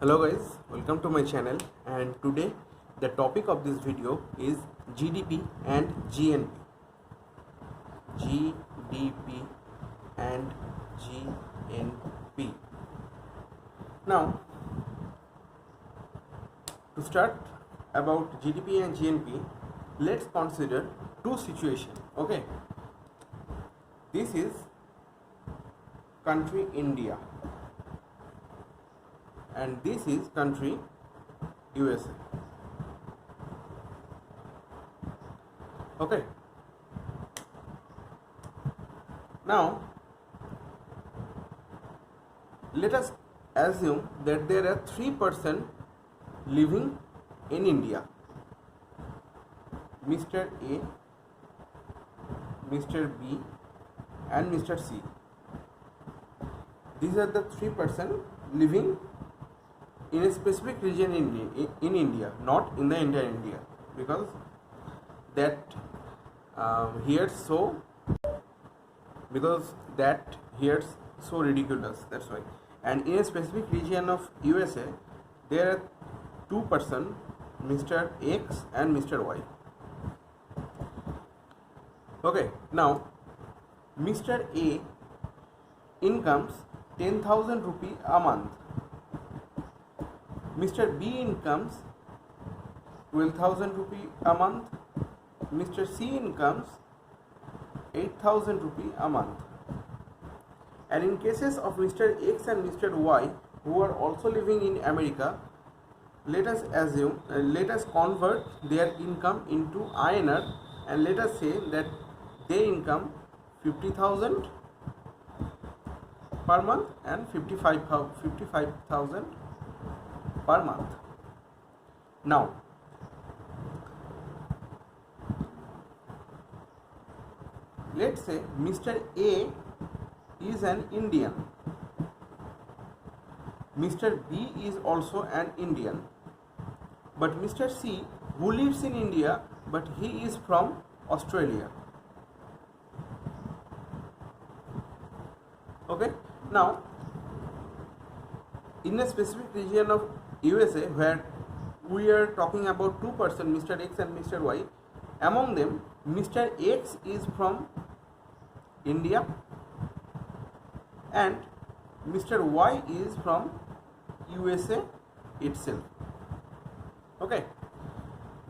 Hello guys, welcome to my channel, and today the topic of this video is GDP and GNP. GDP and GNP. Now, to start about GDP and GNP, let's consider two situations. Okay, this is country India and this is country USA. Okay, now let us assume that there are 3% living in India: Mr. A, Mr. B and Mr. C. These are the 3% living in a specific region in India, not in the entire India, because that here so ridiculous, that's why. And in a specific region of USA there are 2%, Mr. X and Mr. Y. Okay, now Mr. A incomes 10,000 rupee a month, Mr. B incomes 12,000 rupee a month, Mr. C incomes 8,000 rupee a month. And in cases of Mr. X and Mr. Y, who are also living in America, let us convert their income into INR, and let us say that they income 50,000 per month and 55,000 per month. Now, let's say Mr. A is an Indian, Mr. B is also an Indian, but Mr. C, who lives in India but he is from Australia. Okay, now in a specific region of USA where we are talking about 2%, Mr. X and Mr. Y, among them Mr. X is from India and Mr. Y is from USA itself. Okay,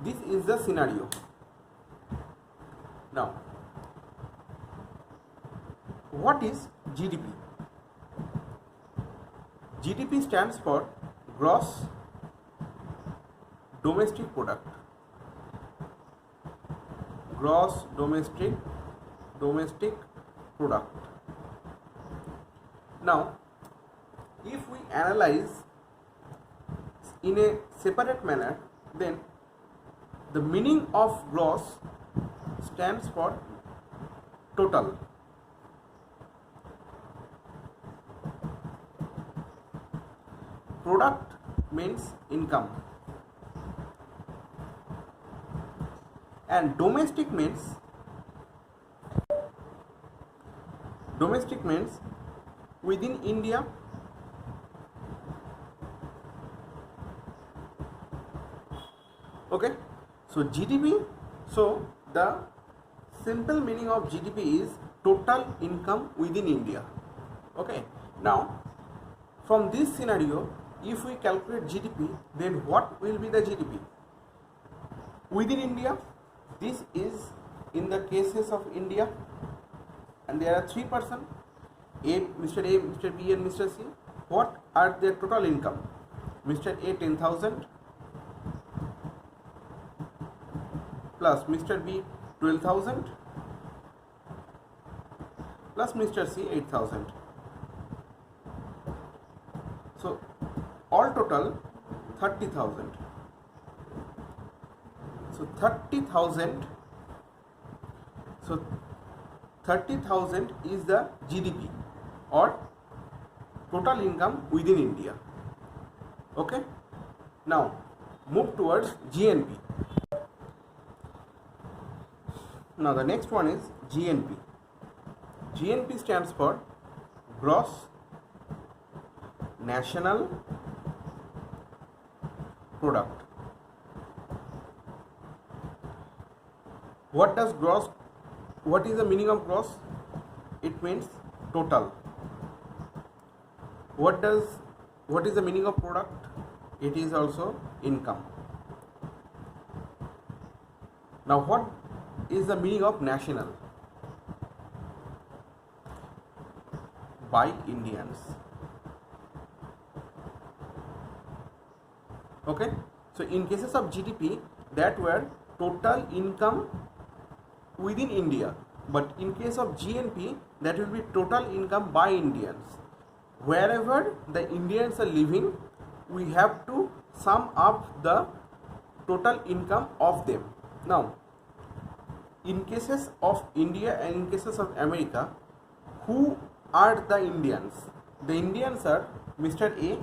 this is the scenario. Now, what is GDP? GDP stands for gross domestic product. Gross domestic product. Now, if we analyze in a separate manner, then the meaning of gross stands for total. Product means income, and domestic means within India. Okay, so GDP, so the simple meaning of GDP is total income within India. Okay, now from this scenario, if we calculate GDP, then what will be the GDP within India? This is in the cases of India, and there are 3%, Mr. A, Mr. B and Mr. C. What are their total income? Mr. A 10,000 plus Mr. B 12,000 plus Mr. C 8,000. So all total 30,000. So 30,000. So 30,000 is the GDP or total income within India. Okay. Now move towards GNP. Now the next one is GNP. GNP stands for gross national product. What is the meaning of gross? It means total. What is the meaning of product? It is also income. Now what is the meaning of national? By Indians. Okay, so in cases of GDP, that were total income within India, but in case of GNP, that will be total income by Indians. Wherever the Indians are living, we have to sum up the total income of them. Now, in cases of India and in cases of America, who are the Indians? The Indians are Mr. A,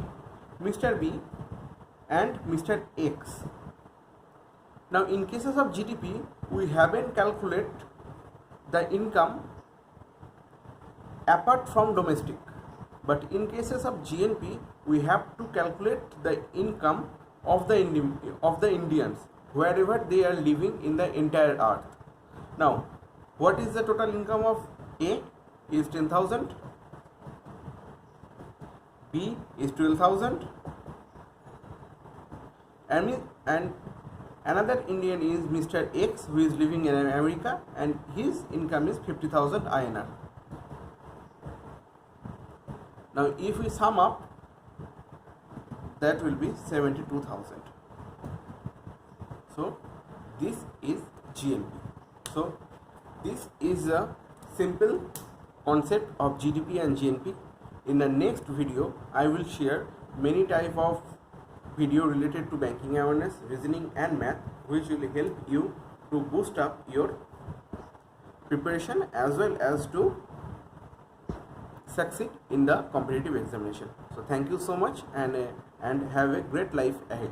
Mr. B and Mr. X. Now in cases of GDP, we haven't calculated the income apart from domestic, but in cases of GNP, we have to calculate the income of the Indians wherever they are living in the entire earth. Now, what is the total income of A? Is 10,000, B is 12,000, and another Indian is Mr. X, who is living in America, and his income is 50,000 INR. Now if we sum up, that will be 72,000. So this is GNP. So this is a simple concept of GDP and GNP. In the next video, I will share many type of video related to banking awareness, reasoning and math, which will help you to boost up your preparation as well as to succeed in the competitive examination. So thank you so much, and have a great life ahead.